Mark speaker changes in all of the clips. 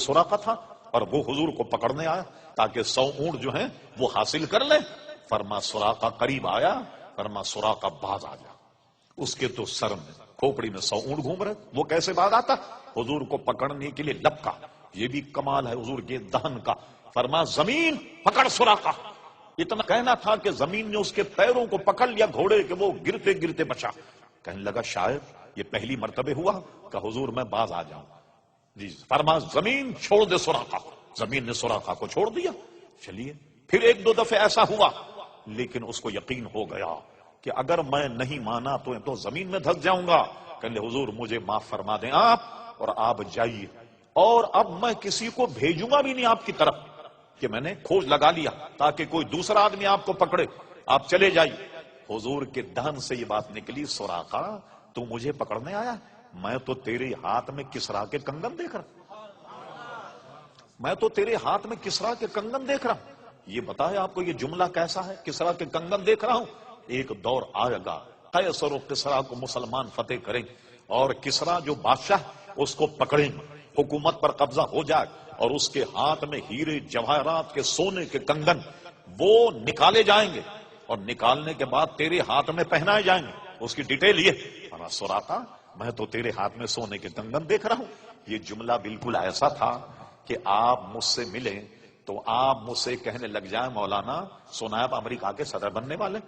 Speaker 1: سراقہ تھا اور وہ حضور کو پکڑنے آیا تاکہ 100 اونٹ جو ہیں وہ حاصل کر لیں. فرما سراقہ قریب آیا، فرما سراقہ باز آ جا. اس کے تو سر میں کھوپڑی میں 100 اونٹ گھوم رہے، وہ کیسے باز آتا؟ حضور کو پکڑنے کے لیے لپکا. یہ بھی کمال ہے حضور کے دہن کا. فرما زمین پکڑ سراقہ. اتنا کہنا تھا کہ زمین نے اس کے پیروں کو پکڑ لیا گھوڑے کہ وہ گرتے گرتے بچا. کہنے لگا شاید یہ پہلی مرتبہ ہوا کہ حضور میں باز آ جاؤں. جی فرما زمین چھوڑ دے سراقہ. زمین نے سراقہ کو چھوڑ دیا. چلیے پھر 1-2 دفعے ایسا ہوا، لیکن اس کو یقین ہو گیا کہ اگر میں نہیں مانا تو زمین میں دھس جاؤں گا. کہنے حضور مجھے معاف فرما دیں آپ، اور آپ جائیے، اور اب میں کسی کو بھیجوں گا بھی نہیں آپ کی طرف کہ میں نے کھوج لگا لیا تاکہ کوئی دوسرا آدمی آپ کو پکڑے. آپ چلے جائیے. حضور کے دہن سے یہ بات نکلی، سراقہ تو مجھے پکڑنے آیا؟ میں تو تیرے ہاتھ میں کسرا کے کنگن دیکھ رہا، میں تو تیرے ہاتھ میں کسرا کے کنگن دیکھ رہا ہوں. یہ بتائے آپ کو یہ جملہ کیسا ہے؟ کسرا کے کنگن دیکھ رہا ہوں. ایک دور آئے گا قیصر و کسرا کو مسلمان فتح کریں اور کسرا جو بادشاہ اس کو پکڑیں، حکومت پر قبضہ ہو جائے اور اس کے ہاتھ میں ہیرے جواہرات کے سونے کے کنگن وہ نکالے جائیں گے اور نکالنے کے بعد تیرے ہاتھ میں پہنائے جائیں گے. اس کی ڈیٹیل یہ سراقہ میں تو تیرے ہاتھ میں سونے کے کنگن دیکھ رہا ہوں. یہ جملہ بالکل ایسا تھا کہ آپ مجھ سے ملیں تو آپ مجھ سے کہنے لگ جائیں مولانا سنا آپ امریکہ کے صدر بننے والے.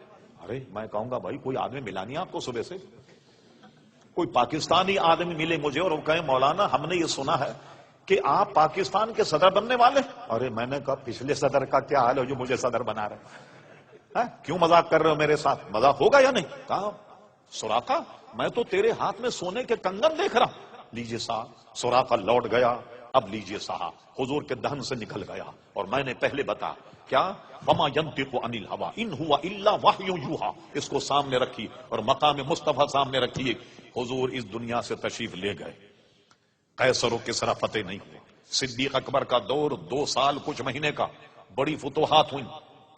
Speaker 1: ارے میں کہوں گا بھائی کوئی آدمی ملا نہیں آپ کو صبح سے، کوئی پاکستانی آدمی ملے مجھے اور وہ کہیں مولانا ہم نے یہ سنا ہے کہ آپ پاکستان کے صدر بننے والے. ارے میں نے کہا پچھلے صدر کا کیا حال ہے جو مجھے صدر بنا رہے؟ کیوں مذاق کر رہے ہو میرے ساتھ؟ مذاق ہوگا یا نہیں؟ کہا سراقہ میں تو تیرے ہاتھ میں سونے کے کنگن دیکھ رہا ہوں. لیجئے صاحب. سراقہ لوٹ گیا. اب لیجئے صاحب حضور کے دہن سے نکل گیا. اور میں نے پہلے بتا کیا وما ينطق عن الهوى ان هو الا وحی یوحى، اس کو سامنے رکھی اور مقام مصطفیٰ سامنے رکھیے. حضور اس دنیا سے تشریف لے گئے. قیصر و کسرا فتح نہیں ہوئے. صدیق اکبر کا دور 2 سال کچھ مہینے کا، بڑی فتوحات ہوئی،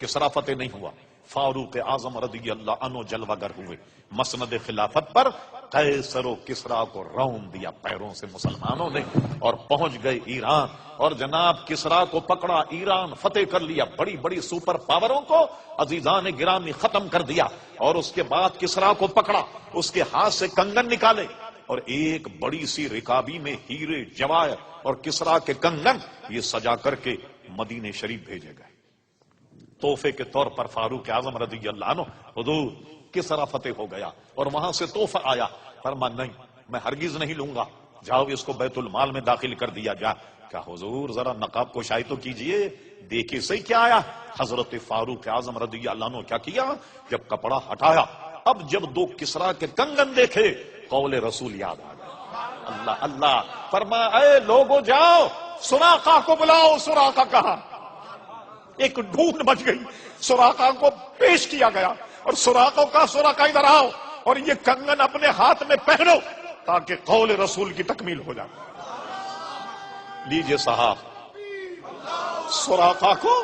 Speaker 1: کسرا فتح نہیں ہوا. فاروق اعظم رضی اللہ عنہ جلوہ گر ہوئے. مسند خلافت پر قیصر و کسرا کو رون دیا پیروں سے مسلمانوں نے اور پہنچ گئے ایران. اور جناب کسرا کو پکڑا، ایران فتح کر لیا. بڑی بڑی سپر پاوروں کو عزیزان گرامی ختم کر دیا. اور اس کے بعد کسرا کو پکڑا، اس کے ہاتھ سے کنگن نکالے اور ایک بڑی سی رکابی میں ہیرے جواہر اور کسرا کے کنگن یہ سجا کر کے مدینے شریف بھیجے گئے تحفے کے طور پر. فاروق اعظم رضی اللہ عنہ حضور کسرا فتح ہو گیا اور وہاں سے تحفہ آیا. فرما نہیں میں ہرگز نہیں لوں گا، جاؤ اس کو بیت المال میں داخل کر دیا جا. کیا حضور ذرا نقاب کشائی تو کیجئے، دیکھیے صحیح کیا آیا. حضرت فاروق اعظم رضی اللہ عنہ کیا کیا؟ جب کپڑا ہٹایا، اب جب 2 کسرا کے کنگن دیکھے قول رسول یاد آ گیا. اللہ اللہ. فرما اے لوگوں جاؤ سراقہ کو بلاؤ. سراقہ کہاں؟ ایک ڈھونڈ مچ گئی. سراقہ کو پیش کیا گیا اور سراقہ کا سراقہ ادھر آؤ اور یہ کنگن اپنے ہاتھ میں پہنو تاکہ قول رسول کی تکمیل ہو جائے. لیجئے صاحب سراقہ کو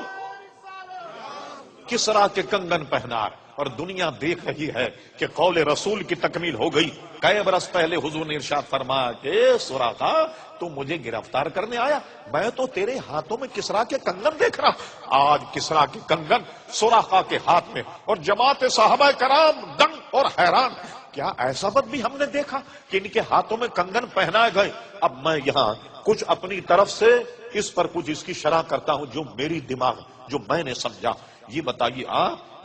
Speaker 1: کسرا کے کنگن پہنا اور دنیا دیکھ رہی ہے کہ قول رسول کی تکمیل ہو گئی. کئی برس پہلے حضور نے ارشاد فرمایا کہ سراقہ تو مجھے گرفتار کرنے آیا، میں تو تیرے ہاتھوں میں کسرا کے کنگن دیکھ رہا. آج کسرا کے کنگن سراقہ کے ہاتھ میں اور جماعت صحابہ کرام دنگ اور حیران. کیا ایسا وقت بھی ہم نے دیکھا کہ ان کے ہاتھوں میں کنگن پہنائے گئے؟ اب میں یہاں کچھ اپنی طرف سے اس پر کچھ اس کی شرح کرتا ہوں جو میری دماغ جو میں نے سمجھا. یہ بتائیے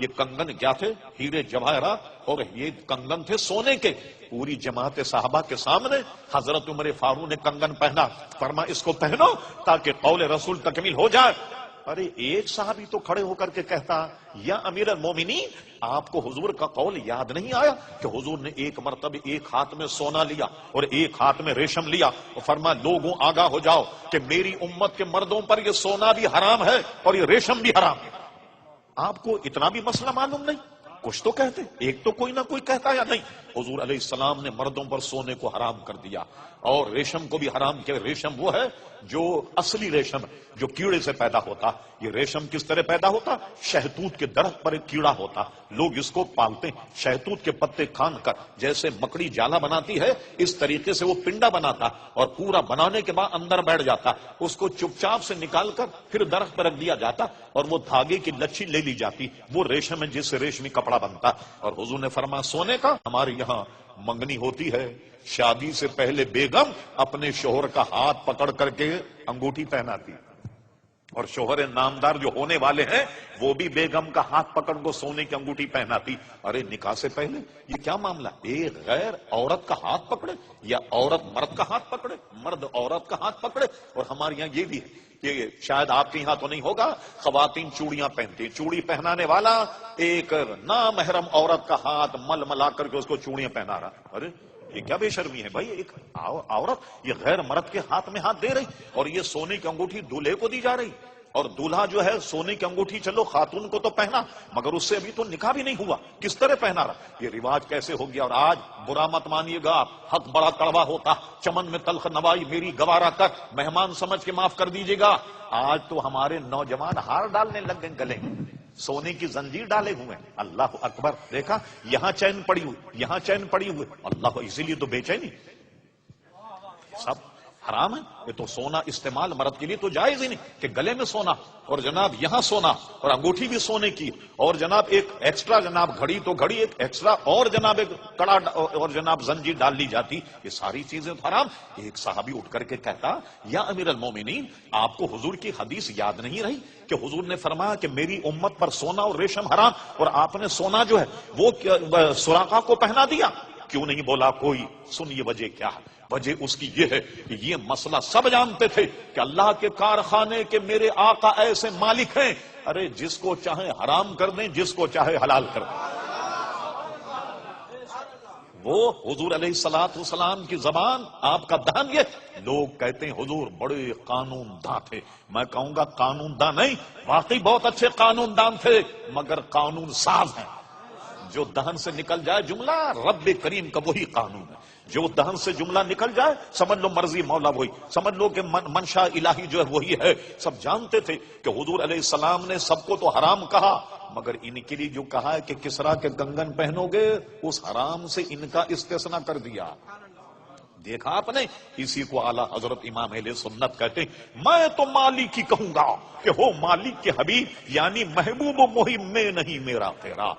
Speaker 1: یہ کنگن کیا تھے؟ ہیرے جواہرات. اور یہ کنگن تھے سونے کے. پوری جماعت صحابہ کے سامنے حضرت عمر فاروق نے کنگن پہنا. فرما اس کو پہنو تاکہ قول رسول تکمیل ہو جائے. ارے ایک صحابی تو کھڑے ہو کر کے کہتا یا امیر المومنین آپ کو حضور کا قول یاد نہیں آیا کہ حضور نے ایک مرتبہ ایک ہاتھ میں سونا لیا اور ایک ہاتھ میں ریشم لیا اور فرما لوگوں آگاہ ہو جاؤ کہ میری امت کے مردوں پر یہ سونا بھی حرام ہے اور یہ ریشم بھی حرام ہے. آپ کو اتنا بھی مسئلہ معلوم نہیں؟ کچھ تو کہتے، ایک تو کوئی نہ کوئی کہتا یا نہیں؟ حضور علیہ السلام نے مردوں پر سونے کو حرام کر دیا اور ریشم کو بھی حرام کیا۔ ریشم وہ ہے جو اصلی ریشم جو کیڑے سے پیدا ہوتا۔ یہ ریشم کس طرح پیدا ہوتا؟ شہتوت کے درخت پر ایک کیڑا ہوتا، لوگ اس کو پالتے ہیں، شہتوت کے پتے کھان کر جیسے مکڑی جالا بناتی ہے اس طریقے سے وہ پنڈا بناتا اور پورا بنانے کے بعد اندر بیٹھ جاتا، اس کو چپ چاپ سے نکال کر پھر درخت پر رکھ دیا جاتا اور وہ دھاگے کی لچھی لے لی جاتی، وہ ریشم ہے جس سے ریشمی کپڑا بنتا۔ اور حضور نے فرمایا سونے کا ہمارے یہاں منگنی ہوتی ہے، شادی سے پہلے بیگم اپنے شوہر کا ہاتھ پکڑ کر کے انگوٹھی پہناتی، اور شوہر نامدار جو ہونے والے ہیں وہ بھی بیگم کا ہاتھ پکڑ کو سونے کی انگوٹھی پہناتی۔ ارے نکاح سے پہلے یہ کیا معاملہ؟ ایک غیر عورت کا ہاتھ پکڑے یا عورت مرد کا ہاتھ پکڑے، مرد عورت کا ہاتھ پکڑے؟ اور ہمارے یہاں یہ بھی ہے کہ شاید آپ کے یہاں تو نہیں ہوگا، خواتین چوڑیاں پہنتی، چوڑی پہنانے والا ایک نامحرم عورت کا ہاتھ مل ملا کر کے اس کو چوڑیاں پہنا رہا۔ ارے یہ کیا بے شرمی ہے بھائی؟ ایک عورت یہ غیر مرد کے ہاتھ میں ہاتھ دے رہی، اور یہ سونے کی انگوٹھی دولہے کو دی جا رہی، اور دولہا جو ہے سونے کی انگوٹھی چلو خاتون کو تو پہنا مگر اس سے ابھی تو نکاح بھی نہیں ہوا، کس طرح پہنا رہا؟ یہ رواج کیسے ہو گیا؟ اور آج برا مت مانیے گا، حق بڑا کڑوا ہوتا، چمن میں تلخ نوائی میری گوارا کر، مہمان سمجھ کے معاف کر دیجیے گا۔ آج تو ہمارے نوجوان ہار ڈالنے لگ گئے گلے، سونے کی زنجیر ڈالے ہوئے ہیں۔ اللہ اکبر! دیکھا یہاں چین پڑی ہوئی، یہاں چین پڑی ہوئی، اللہ، اسی لیے تو بے چینی، سب حرام ہے۔ یہ تو سونا استعمال مرد کے لیے تو جائز ہی نہیں کہ گلے میں سونا اور جناب یہاں سونا اور انگوٹھی بھی سونے کی، اور جناب ایک ایکسٹرا جناب گھڑی تو گھڑی ایک ایکسٹرا اور جناب ایک کڑا اور جناب زنجیر ڈال لی جاتی، یہ ساری چیزیں حرام۔ ایک صحابی اٹھ کر کے کہتا یا امیر المومنین، آپ کو حضور کی حدیث یاد نہیں رہی کہ حضور نے فرمایا کہ میری امت پر سونا اور ریشم حرام، اور آپ نے سونا جو ہے وہ سراقہ کو پہنا دیا، کیوں نہیں بولا کوئی؟ سنیے وجہ کیا ہے؟ وجہ اس کی یہ ہے کہ یہ مسئلہ سب جانتے تھے کہ اللہ کے کارخانے کے میرے آقا ایسے مالک ہیں، ارے جس کو چاہے حرام کر دیں، جس کو چاہے حلال کر دیں۔ وہ حضور علیہ الصلوۃ والسلام کی زبان، آپ کا دہن، یہ لوگ کہتے ہیں حضور بڑے قانون داں تھے، میں کہوں گا قانون داں نہیں، واقعی بہت اچھے قانون داں تھے مگر قانون ساز ہیں۔ جو دہن سے نکل جائے جملہ رب کریم کا وہی قانون ہے، جو دہن سے جملہ نکل جائے سمجھ لو مرضی مولا وہی، سمجھ لو کہ منشا الہی جو ہے وہی ہے۔ سب جانتے تھے کہ حضور علیہ السلام نے سب کو تو حرام کہا مگر ان کے لیے جو کہا ہے کہ کسرا کے کنگن پہنو گے، اس حرام سے ان کا استثناء کر دیا۔ دیکھا آپ نے؟ اسی کو اعلیٰ حضرت امام اہل سنت کہتے ہیں میں تو مالک ہی کہوں گا کہ ہو مالک کے حبیب، یعنی محبوب و مہم میں نہیں میرا تیرا۔